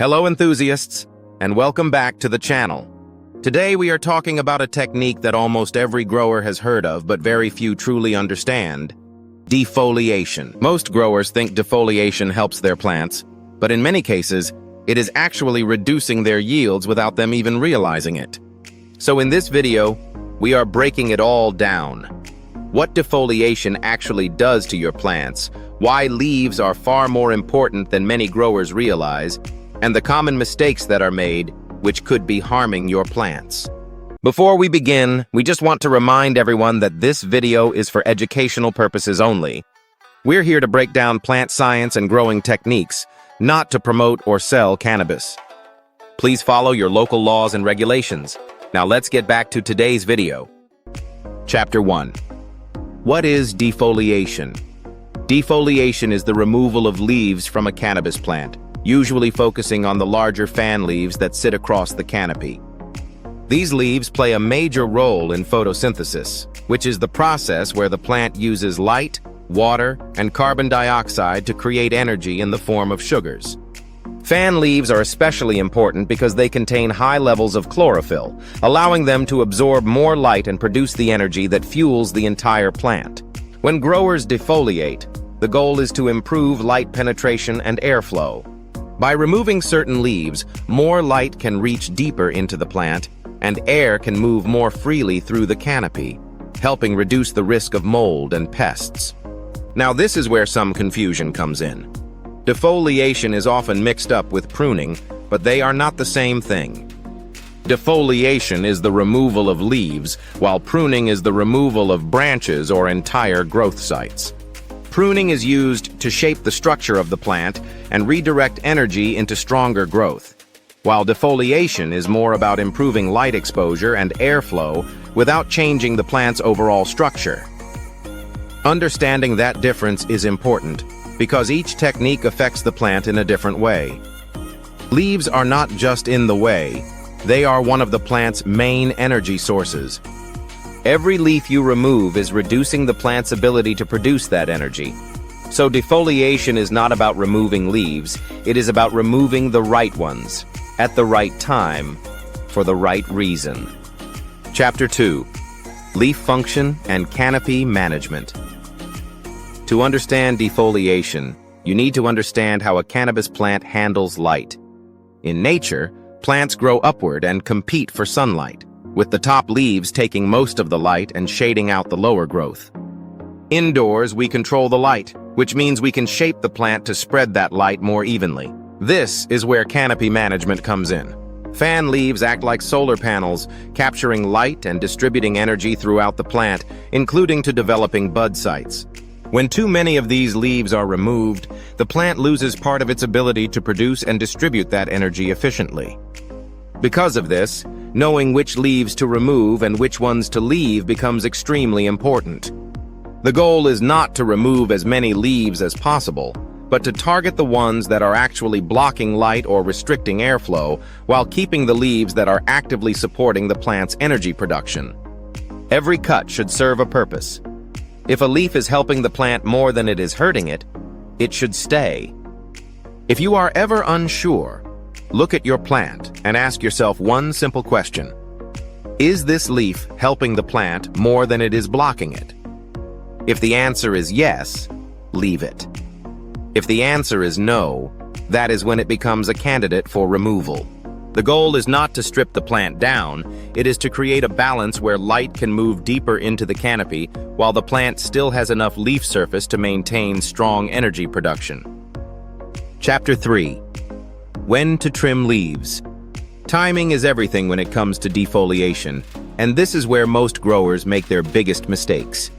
Hello enthusiasts, and welcome back to the channel. Today we are talking about a technique that almost every grower has heard of but very few truly understand: defoliation. Most growers think defoliation helps their plants, but in many cases, it is actually reducing their yields without them even realizing it. So in this video, we are breaking it all down. What defoliation actually does to your plants, why leaves are far more important than many growers realize, and the common mistakes that are made, which could be harming your plants. Before we begin, we just want to remind everyone that this video is for educational purposes only. We're here to break down plant science and growing techniques, not to promote or sell cannabis. Please follow your local laws and regulations. Now let's get back to today's video. Chapter 1. What is defoliation? Defoliation is the removal of leaves from a cannabis plant, usually focusing on the larger fan leaves that sit across the canopy. These leaves play a major role in photosynthesis, which is the process where the plant uses light, water, and carbon dioxide to create energy in the form of sugars. Fan leaves are especially important because they contain high levels of chlorophyll, allowing them to absorb more light and produce the energy that fuels the entire plant. When growers defoliate, the goal is to improve light penetration and airflow. By removing certain leaves, more light can reach deeper into the plant, and air can move more freely through the canopy, helping reduce the risk of mold and pests. Now this is where some confusion comes in. Defoliation is often mixed up with pruning, but they are not the same thing. Defoliation is the removal of leaves, while pruning is the removal of branches or entire growth sites. Pruning is used to shape the structure of the plant and redirect energy into stronger growth, while defoliation is more about improving light exposure and airflow without changing the plant's overall structure. Understanding that difference is important, because each technique affects the plant in a different way. Leaves are not just in the way, they are one of the plant's main energy sources. Every leaf you remove is reducing the plant's ability to produce that energy. So defoliation is not about removing leaves, it is about removing the right ones, at the right time, for the right reason. Chapter 2. Leaf Function and Canopy Management. To understand defoliation, you need to understand how a cannabis plant handles light. In nature, plants grow upward and compete for sunlight, with the top leaves taking most of the light and shading out the lower growth. Indoors, we control the light, which means we can shape the plant to spread that light more evenly. This is where canopy management comes in. Fan leaves act like solar panels, capturing light and distributing energy throughout the plant, including to developing bud sites. When too many of these leaves are removed, the plant loses part of its ability to produce and distribute that energy efficiently. Because of this, knowing which leaves to remove and which ones to leave becomes extremely important. The goal is not to remove as many leaves as possible, but to target the ones that are actually blocking light or restricting airflow, while keeping the leaves that are actively supporting the plant's energy production. Every cut should serve a purpose. If a leaf is helping the plant more than it is hurting it, it should stay. If you are ever unsure, look at your plant and ask yourself one simple question. Is this leaf helping the plant more than it is blocking it? If the answer is yes, leave it. If the answer is no, that is when it becomes a candidate for removal. The goal is not to strip the plant down, it is to create a balance where light can move deeper into the canopy while the plant still has enough leaf surface to maintain strong energy production. Chapter 3. When to trim leaves. Timing is everything when it comes to defoliation, and this is where most growers make their biggest mistakes.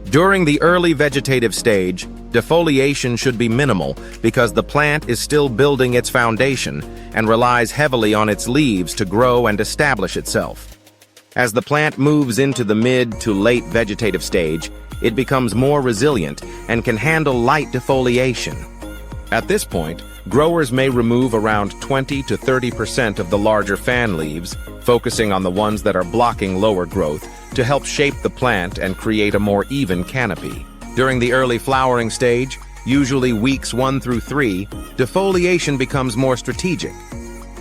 During the early vegetative stage, defoliation should be minimal because the plant is still building its foundation and relies heavily on its leaves to grow and establish itself. As the plant moves into the mid to late vegetative stage, it becomes more resilient and can handle light defoliation. At this point, growers may remove around 20 to 30% of the larger fan leaves, focusing on the ones that are blocking lower growth, to help shape the plant and create a more even canopy. During the early flowering stage, usually weeks 1 through 3, defoliation becomes more strategic,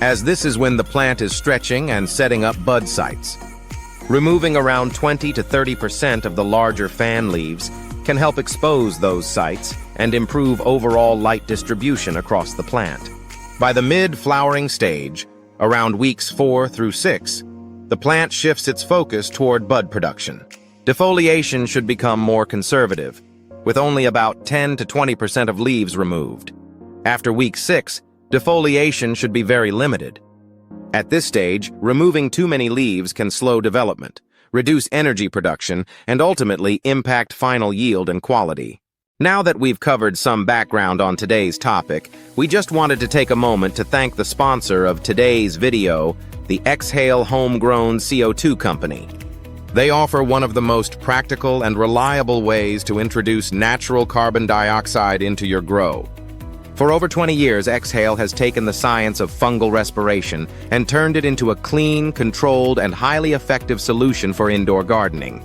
as this is when the plant is stretching and setting up bud sites. Removing around 20 to 30% of the larger fan leaves can help expose those sites and improve overall light distribution across the plant. By the mid-flowering stage, around weeks 4 through 6, the plant shifts its focus toward bud production. Defoliation should become more conservative, with only about 10 to 20% of leaves removed. After week 6, defoliation should be very limited. At this stage, removing too many leaves can slow development, reduce energy production, and ultimately impact final yield and quality. Now that we've covered some background on today's topic, we just wanted to take a moment to thank the sponsor of today's video, the Exhale Homegrown CO2 Company. They offer one of the most practical and reliable ways to introduce natural carbon dioxide into your grow. For over 20 years, Exhale has taken the science of fungal respiration and turned it into a clean, controlled, and highly effective solution for indoor gardening.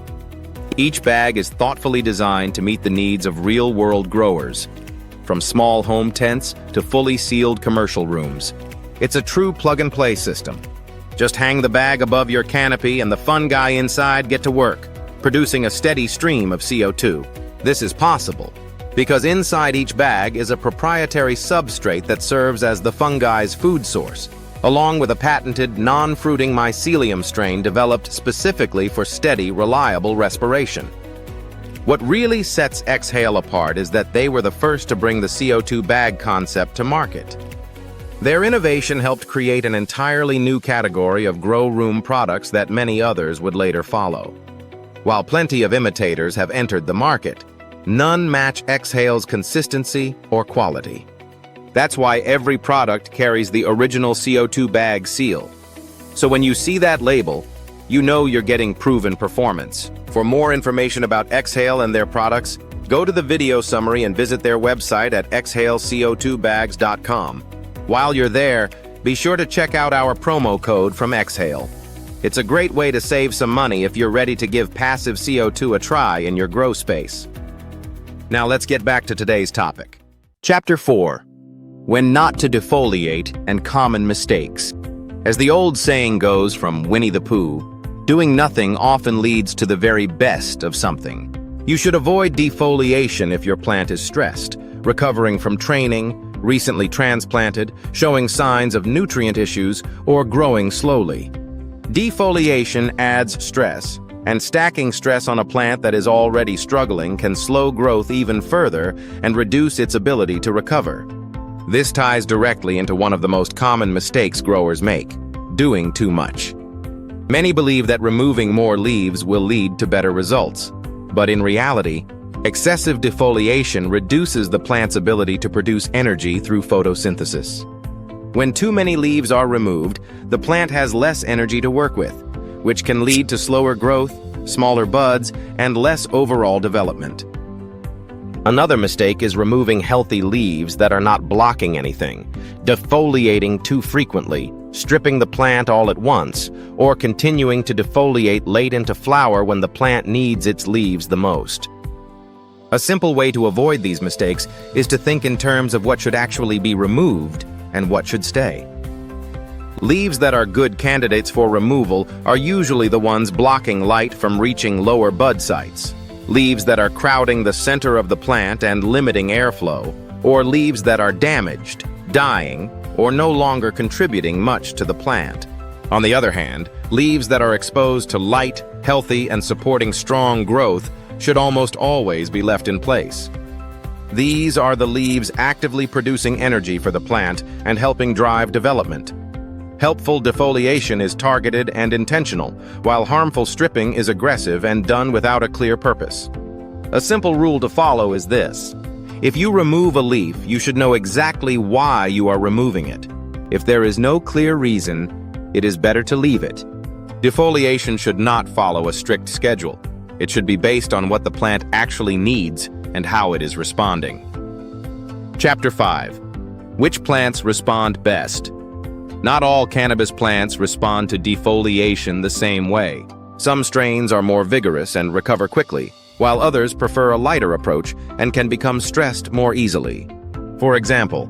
Each bag is thoughtfully designed to meet the needs of real-world growers, from small home tents to fully sealed commercial rooms. It's a true plug-and-play system. Just hang the bag above your canopy and the fungi inside get to work, producing a steady stream of CO2. This is possible because inside each bag is a proprietary substrate that serves as the fungi's food source, along with a patented non-fruiting mycelium strain developed specifically for steady, reliable respiration. What really sets Exhale apart is that they were the first to bring the CO2 bag concept to market. Their innovation helped create an entirely new category of grow room products that many others would later follow. While plenty of imitators have entered the market, none match Exhale's consistency or quality. That's why every product carries the original CO2 bag seal. So when you see that label, you know you're getting proven performance. For more information about Exhale and their products, go to the video summary and visit their website at exhaleco2bags.com. While you're there, be sure to check out our promo code from Exhale. It's a great way to save some money if you're ready to give passive CO2 a try in your grow space. Now let's get back to today's topic. Chapter 4. When not to defoliate and common mistakes. As the old saying goes from Winnie the Pooh, doing nothing often leads to the very best of something. You should avoid defoliation if your plant is stressed, recovering from training, recently transplanted, showing signs of nutrient issues, or growing slowly. Defoliation adds stress, and stacking stress on a plant that is already struggling can slow growth even further and reduce its ability to recover. This ties directly into one of the most common mistakes growers make: doing too much. Many believe that removing more leaves will lead to better results, but in reality, excessive defoliation reduces the plant's ability to produce energy through photosynthesis. When too many leaves are removed, the plant has less energy to work with, which can lead to slower growth, smaller buds, and less overall development. Another mistake is removing healthy leaves that are not blocking anything, defoliating too frequently, stripping the plant all at once, or continuing to defoliate late into flower when the plant needs its leaves the most. A simple way to avoid these mistakes is to think in terms of what should actually be removed and what should stay. Leaves that are good candidates for removal are usually the ones blocking light from reaching lower bud sites, leaves that are crowding the center of the plant and limiting airflow, or leaves that are damaged, dying, or no longer contributing much to the plant. On the other hand, leaves that are exposed to light, healthy, and supporting strong growth should almost always be left in place. These are the leaves actively producing energy for the plant and helping drive development. Helpful defoliation is targeted and intentional, while harmful stripping is aggressive and done without a clear purpose. A simple rule to follow is this: if you remove a leaf, you should know exactly why you are removing it. If there is no clear reason, it is better to leave it. Defoliation should not follow a strict schedule. It should be based on what the plant actually needs and how it is responding. Chapter 5. Which plants respond best? Not all cannabis plants respond to defoliation the same way. Some strains are more vigorous and recover quickly, while others prefer a lighter approach and can become stressed more easily. For example,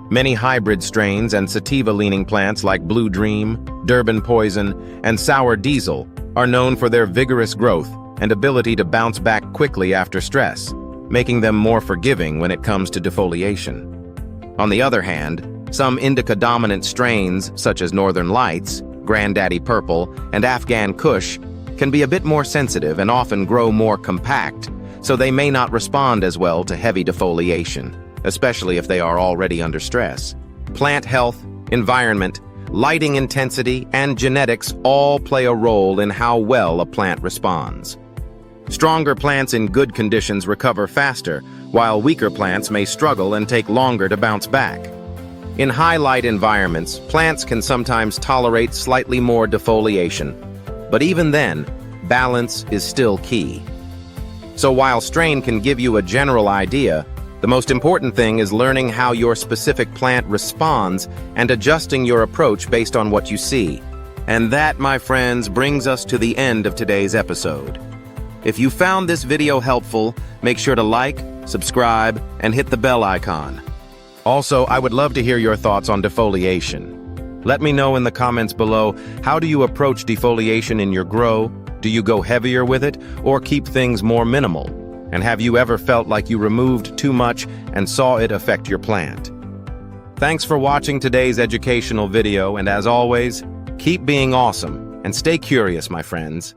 many hybrid strains and sativa-leaning plants like Blue Dream, Durban Poison, and Sour Diesel are known for their vigorous growth and ability to bounce back quickly after stress, making them more forgiving when it comes to defoliation. On the other hand, some indica-dominant strains, such as Northern Lights, Granddaddy Purple, and Afghan Kush, can be a bit more sensitive and often grow more compact, so they may not respond as well to heavy defoliation, especially if they are already under stress. Plant health, environment, lighting intensity, and genetics all play a role in how well a plant responds. Stronger plants in good conditions recover faster, while weaker plants may struggle and take longer to bounce back. In high-light environments, plants can sometimes tolerate slightly more defoliation, but even then, balance is still key. So while strain can give you a general idea, the most important thing is learning how your specific plant responds and adjusting your approach based on what you see. And that, my friends, brings us to the end of today's episode. If you found this video helpful, make sure to like, subscribe, and hit the bell icon. Also, I would love to hear your thoughts on defoliation. Let me know in the comments below, how do you approach defoliation in your grow? Do you go heavier with it, or keep things more minimal? And have you ever felt like you removed too much and saw it affect your plant? Thanks for watching today's educational video, and as always, keep being awesome and stay curious, my friends.